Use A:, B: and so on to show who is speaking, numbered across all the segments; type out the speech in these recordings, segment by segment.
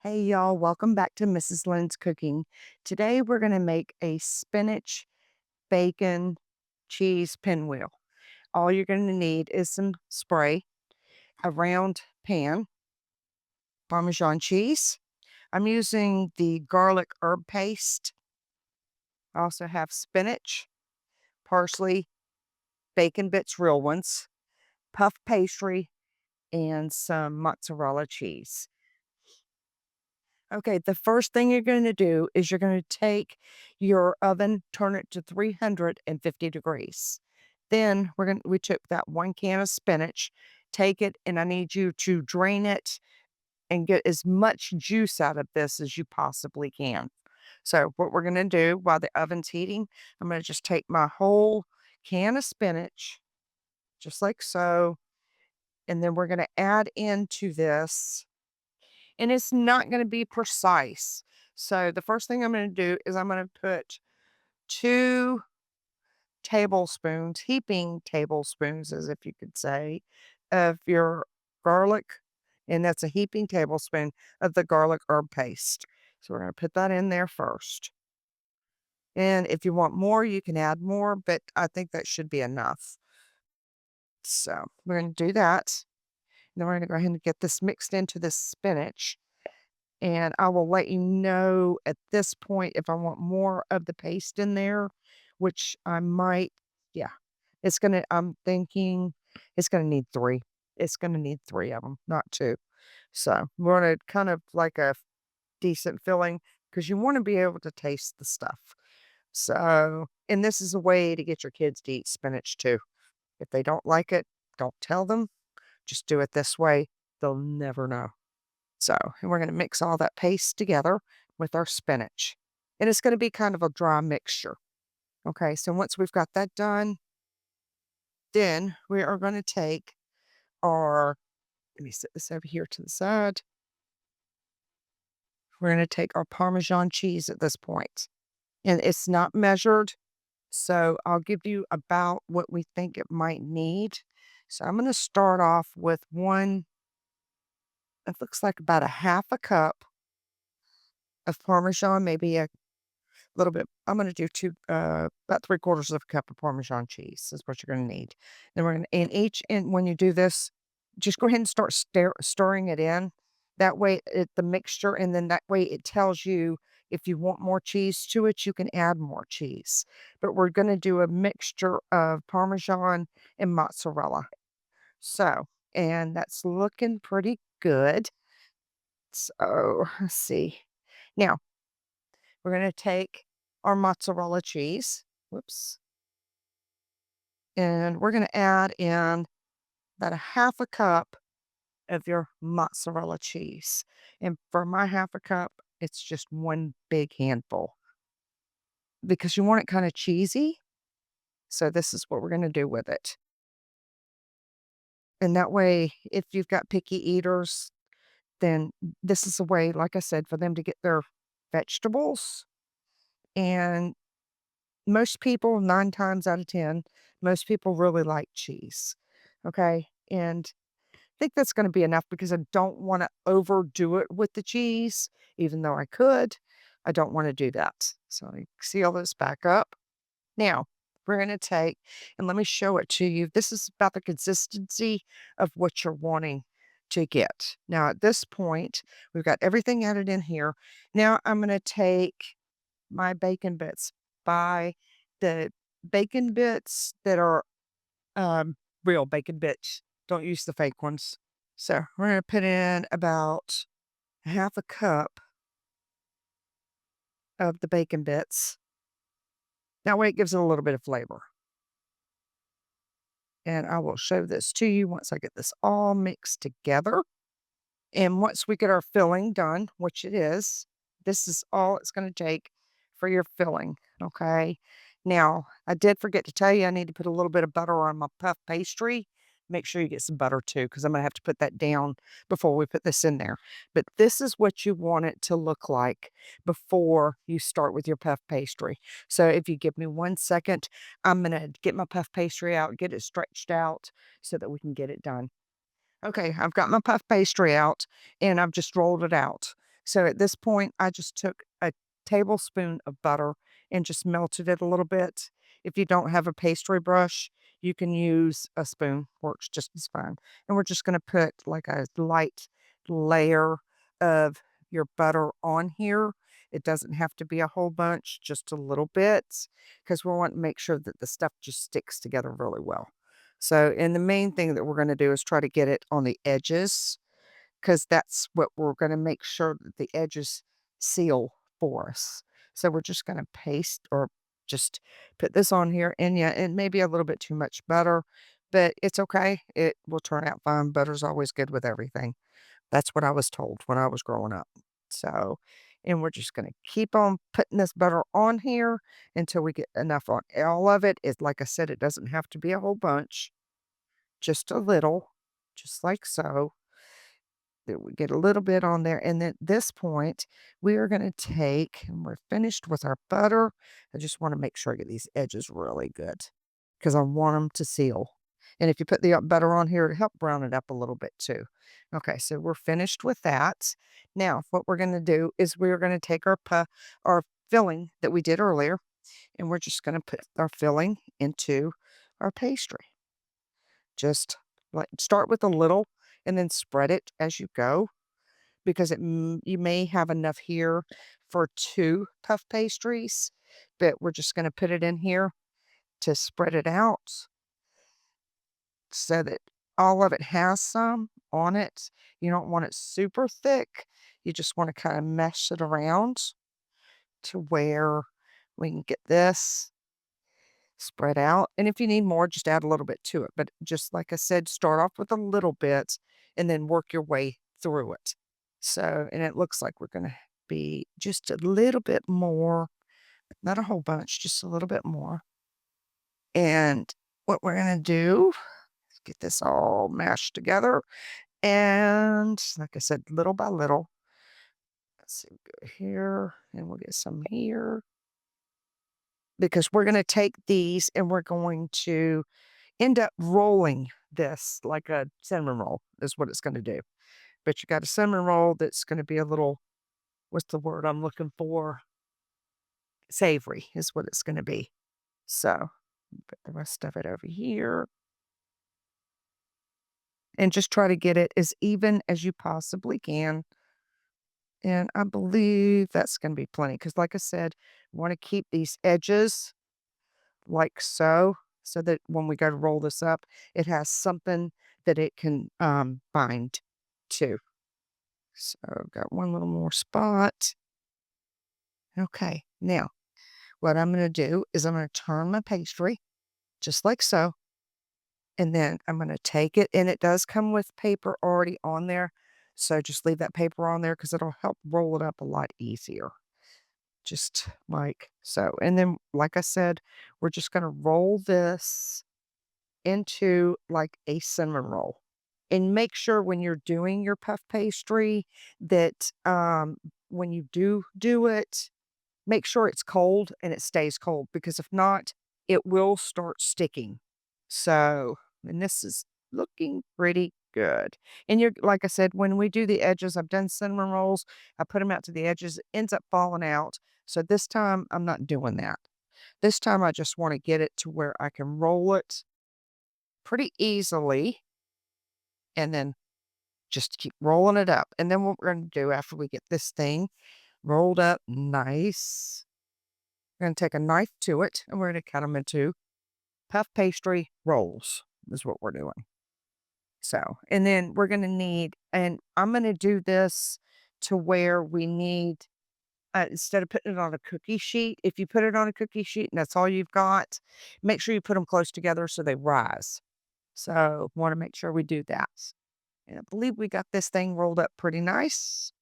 A: Hey y'all, welcome back to Mrs. Lynn's Cooking. Today we're going to make a spinach, bacon, cheese pinwheel. All you're going to need is some spray, a round pan, Parmesan cheese. I'm using the garlic herb paste. I also have spinach, parsley, bacon bits, real ones, puff pastry, and some mozzarella cheese. Okay, the first thing you're going to do is you're going to take your oven, turn it to 350 degrees. Then we took that 1 can of spinach, take it, and I need you to drain it and get as much juice out of this as you possibly can. So what we're going to do while the oven's heating, I'm going to just take my whole can of spinach, just like so, and then we're going to add into this, and it's not going to be precise. So the first thing I'm going to do is I'm going to put 2 tablespoons, heaping tablespoons, as if you could say, of your garlic, and that's a heaping tablespoon of the garlic herb paste. So we're going to put that in there first. And if you want more, you can add more, but I think that should be enough. So we're going to do that. Then we're going to go ahead and get this mixed into the spinach. And I will let you know at this point if I want more of the paste in there, which I might. Yeah, I'm thinking it's gonna need 3. It's gonna need 3 of them, not 2. So, we're gonna kind of like a decent filling because you wanna be able to taste the stuff. So and this is a way to get your kids to eat spinach too. If they don't like it, don't tell them. Just do it this way. They'll never know. So, and we're going to mix all that paste together with our spinach. And it's going to be kind of a dry mixture. Okay, so once we've got that done, then we are going to take our, let me set this over here to the side. We're going to take our Parmesan cheese at this point. And it's not measured, so I'll give you about what we think it might need. So I'm going to start off with one, it looks like about a half a cup of Parmesan, maybe a little bit. I'm gonna do 2, about 3/4 of a cup of Parmesan cheese is what you're gonna need. Then we're gonna and when you do this, just go ahead and start stirring it in. That way, the mixture, and then that way it tells you if you want more cheese to it, you can add more cheese. But we're gonna do a mixture of Parmesan and mozzarella. So, and that's looking pretty good. So, let's see. Now, we're gonna take our mozzarella cheese, whoops, and we're gonna add in about a half a cup of your mozzarella cheese. And for my half a cup, it's just one big handful because you want it kind of cheesy. So this is what we're gonna do with it. And that way, if you've got picky eaters, then this is a way, like I said, for them to get their vegetables. And most people, 9 times out of 10, most people really like cheese, okay? And I think that's gonna be enough because I don't wanna overdo it with the cheese, even though I could. I don't wanna do that. So, let me seal this back up. Now, we're gonna take and let me show it to you. This is about the consistency of what you're wanting to get. Now, at this point, we've got everything added in here. Now, I'm gonna take my bacon bits. Buy the bacon bits that are, real bacon bits. Don't use the fake ones. So, we're gonna put in about half a cup of the bacon bits. That way it gives it a little bit of flavor. And I will show this to you once I get this all mixed together. And once we get our filling done, which it is, this is all it's gonna take for your filling, okay? Now, I did forget to tell you I need to put a little bit of butter on my puff pastry. Make sure you get some butter too, because I'm gonna have to put that down before we put this in there. But this is what you want it to look like before you start with your puff pastry. So if you give me 1 second, I'm gonna get my puff pastry out, get it stretched out so that we can get it done. Okay, I've got my puff pastry out and I've just rolled it out. So at this point, I just took a tablespoon of butter and just melted it a little bit. If you don't have a pastry brush, you can use a spoon, works just as fine. And we're just gonna put like a light layer of your butter on here. It doesn't have to be a whole bunch, just a little bit, because we want to make sure that the stuff just sticks together really well. So, and the main thing that we're gonna do is try to get it on the edges, because that's what we're gonna make sure that the edges seal for us. So we're just gonna paste or just put this on here, and yeah, it may be a little bit too much butter, but it's okay. It will turn out fine. Butter's always good with everything. That's what I was told when I was growing up. So, and we're just gonna keep on putting this butter on here until we get enough on all of it. It's like I said, it doesn't have to be a whole bunch, just a little, just like so. That we get a little bit on there, and then at this point, we are gonna take and we're finished with our butter. I just wanna make sure I get these edges really good because I want them to seal. And if you put the, butter on here, it'll help brown it up a little bit too. Okay, so we're finished with that. Now, what we're gonna do is we're gonna take our filling that we did earlier, and we're just gonna put our filling into our pastry. Just, like, start with a little and then spread it as you go because you may have enough here for 2 puff pastries, but we're just gonna put it in here to spread it out so that all of it has some on it. You don't want it super thick. You just wanna kinda mesh it around to where we can get this spread out, and if you need more, just add a little bit to it, but just like I said, start off with a little bit and then work your way through it. So, and it looks like we're gonna be just a little bit more, not a whole bunch, just a little bit more. And what we're gonna do is get this all mashed together, and like I said, little by little. Let's see, go here, and we'll get some here because we're gonna take these and we're going to end up rolling this like a cinnamon roll is what it's gonna do. But you got a cinnamon roll that's gonna be a little, what's the word I'm looking for? Savory is what it's gonna be. So, put the rest of it over here and just try to get it as even as you possibly can. And I believe that's gonna be plenty because, like I said, wanna keep these edges like so, so that when we go to roll this up, it has something that it can, bind to. So, got one little more spot. Okay, now what I'm gonna do is I'm gonna turn my pastry just like so, and then I'm gonna take it, and it does come with paper already on there, so just leave that paper on there because 'cause it'll help roll it up a lot easier, just like so. And then, like I said, we're just gonna roll this into like a cinnamon roll. And make sure when you're doing your puff pastry that, when you do it, make sure it's cold and it stays cold because if not, it will start sticking. So, and this is looking pretty good. And you're like I said, when we do the edges, I've done cinnamon rolls, I put them out to the edges, it ends up falling out. So this time I'm not doing that. This time I just want to get it to where I can roll it pretty easily and then just keep rolling it up. And then what we're going to do after we get this thing rolled up nice, we're going to take a knife to it and we're going to cut them into puff pastry rolls, is what we're doing. So, and then we're going to need, and I'm going to do this to where we need, instead of putting it on a cookie sheet, if you put it on a cookie sheet and that's all you've got, make sure you put them close together so they rise. So, want to make sure we do that. And I believe we got this thing rolled up pretty nice.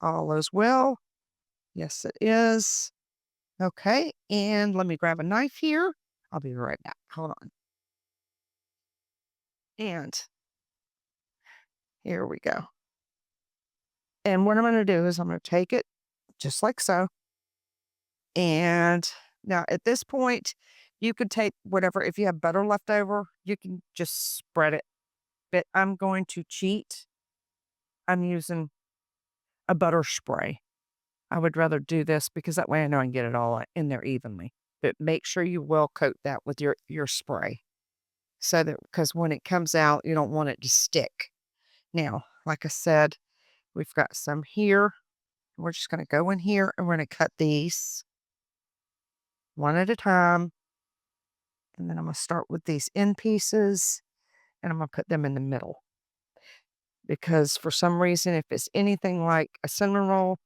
A: All is well. Yes, it is. Okay, and let me grab a knife here. I'll be right back. Hold on. And here we go. And what I'm going to do is I'm going to take it just like so. And now at this point, you could take whatever, if you have butter left over, you can just spread it. But I'm going to cheat. I'm using a butter spray. I would rather do this because that way I know I can get it all in there evenly. But make sure you well coat that with your spray so that because when it comes out, you don't want it to stick. Now, like I said, we've got some here. We're just going to go in here and we're going to cut these one at a time. And then I'm going to start with these end pieces and I'm going to put them in the middle. Because for some reason, if it's anything like a cinnamon roll,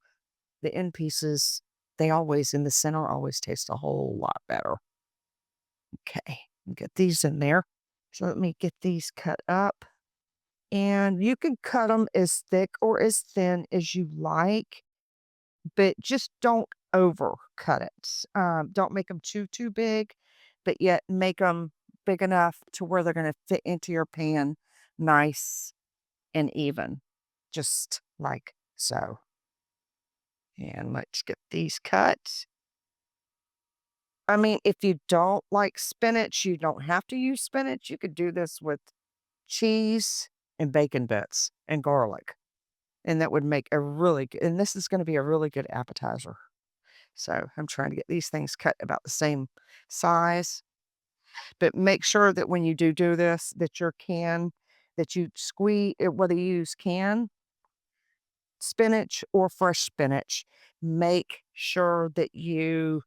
A: the end pieces, they always in the center always taste a whole lot better. Okay, get these in there. So let me get these cut up. And you can cut them as thick or as thin as you like, but just don't overcut it. Don't make them too big, but yet make them big enough to where they're going to fit into your pan nice and even, just like so. And let's get these cut. I mean, if you don't like spinach, you don't have to use spinach. You could do this with cheese and bacon bits and garlic. And that would make a really good, and this is going to be a really good appetizer. So I'm trying to get these things cut about the same size. But make sure that when you do this, that your can, that you squeeze, whether you use canned spinach or fresh spinach, make sure that you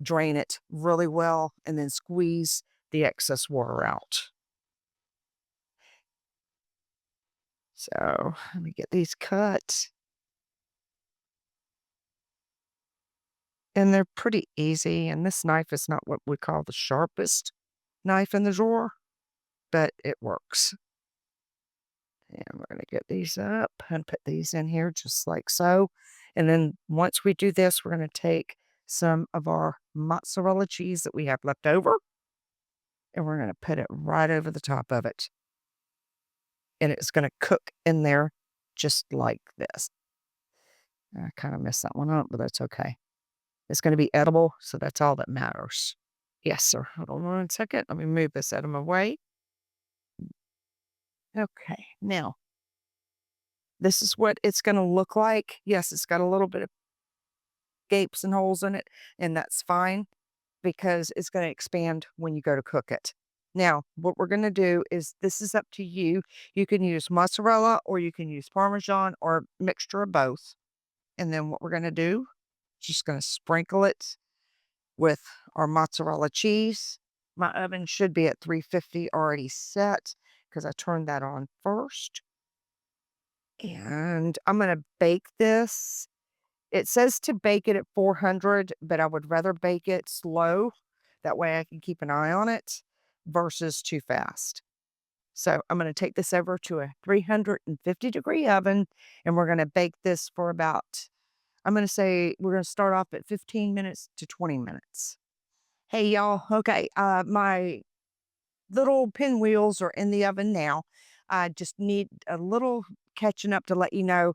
A: drain it really well and then squeeze the excess water out. So let me get these cut. And they're pretty easy. And this knife is not what we call the sharpest knife in the drawer, but it works. And we're going to get these up and put these in here just like so. And then once we do this, we're going to take some of our mozzarella cheese that we have left over and we're going to put it right over the top of it. And it's going to cook in there just like this. I kind of messed that one up, but that's okay. It's going to be edible, so that's all that matters. Yes, sir. Hold on 1 second. Let me move this out of my way. Okay, now this is what it's going to look like. Yes, it's got a little bit of gapes and holes in it, and that's fine because it's going to expand when you go to cook it. Now, what we're going to do is this is up to you. You can use mozzarella or you can use Parmesan or a mixture of both. And then what we're going to do, just going to sprinkle it with our mozzarella cheese. My oven should be at 350 already set because I turned that on first. And I'm going to bake this. It says to bake it at 400, but I would rather bake it slow. That way I can keep an eye on it versus too fast. So I'm going to take this over to a 350-degree oven and we're going to bake this for about, I'm going to say we're going to start off at 15 minutes to 20 minutes. Hey y'all, okay, my little pinwheels are in the oven now. I just need a little catching up to let you know.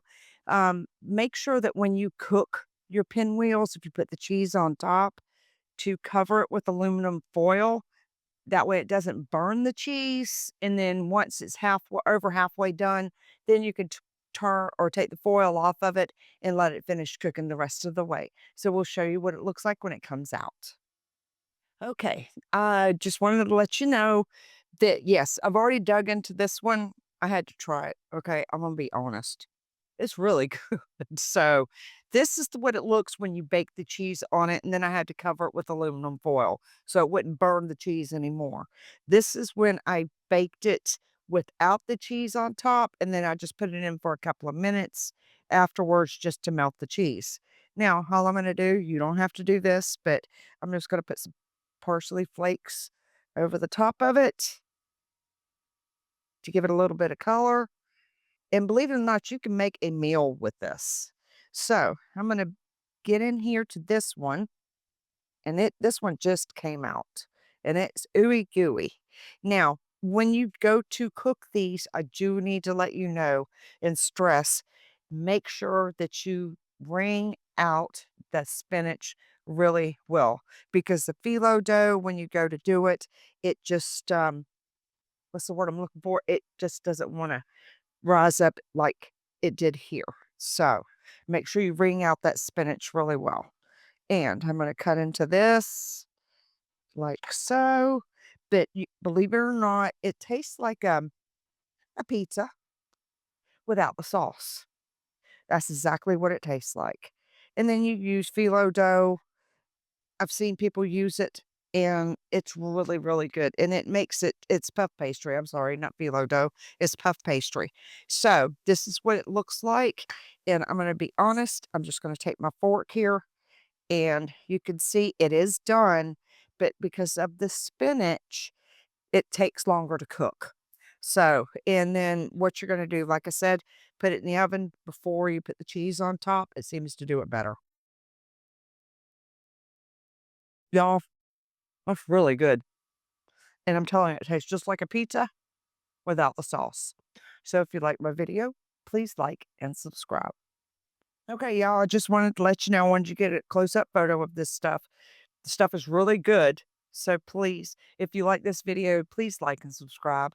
A: Make sure that when you cook your pinwheels, if you put the cheese on top, to cover it with aluminum foil. That way it doesn't burn the cheese. And then once it's over halfway done, then you can turn or take the foil off of it and let it finish cooking the rest of the way. So we'll show you what it looks like when it comes out. Okay, I just wanted to let you know that, yes, I've already dug into this one. I had to try it, okay? I'm gonna be honest. It's really good. So this is what it looks when you bake the cheese on it, and then I had to cover it with aluminum foil so it wouldn't burn the cheese anymore. This is when I baked it without the cheese on top, and then I just put it in for a couple of minutes afterwards just to melt the cheese. Now, all I'm gonna do, you don't have to do this, but I'm just gonna put some parsley flakes over the top of it to give it a little bit of color. And believe it or not, you can make a meal with this. So I'm going to get in here to this one. And this one just came out. And it's ooey gooey. Now, when you go to cook these, I do need to let you know and stress, make sure that you wring out the spinach really well. Because the phyllo dough, when you go to do it, it just, what's the word I'm looking for? It just doesn't want to rise up like it did here. So Make sure you wring out that spinach really well. And I'm gonna cut into this like so. But believe it or not, it tastes like a pizza without the sauce. That's exactly what it tastes like. And then you use phyllo dough. I've seen people use it, and it's really, really good, and it's puff pastry, I'm sorry, not phyllo dough, it's puff pastry. So, this is what it looks like, and I'm gonna be honest, I'm just gonna take my fork here, and you can see it is done, but because of the spinach, it takes longer to cook. So, and then what you're gonna do, like I said, put it in the oven before you put the cheese on top, it seems to do it better. Y'all, that's really good. And I'm telling you, it tastes just like a pizza without the sauce. So if you like my video, please like and subscribe. Okay, y'all, I just wanted to let you know, I wanted you to get a close-up photo of this stuff. The stuff is really good. So please, if you like this video, please like and subscribe.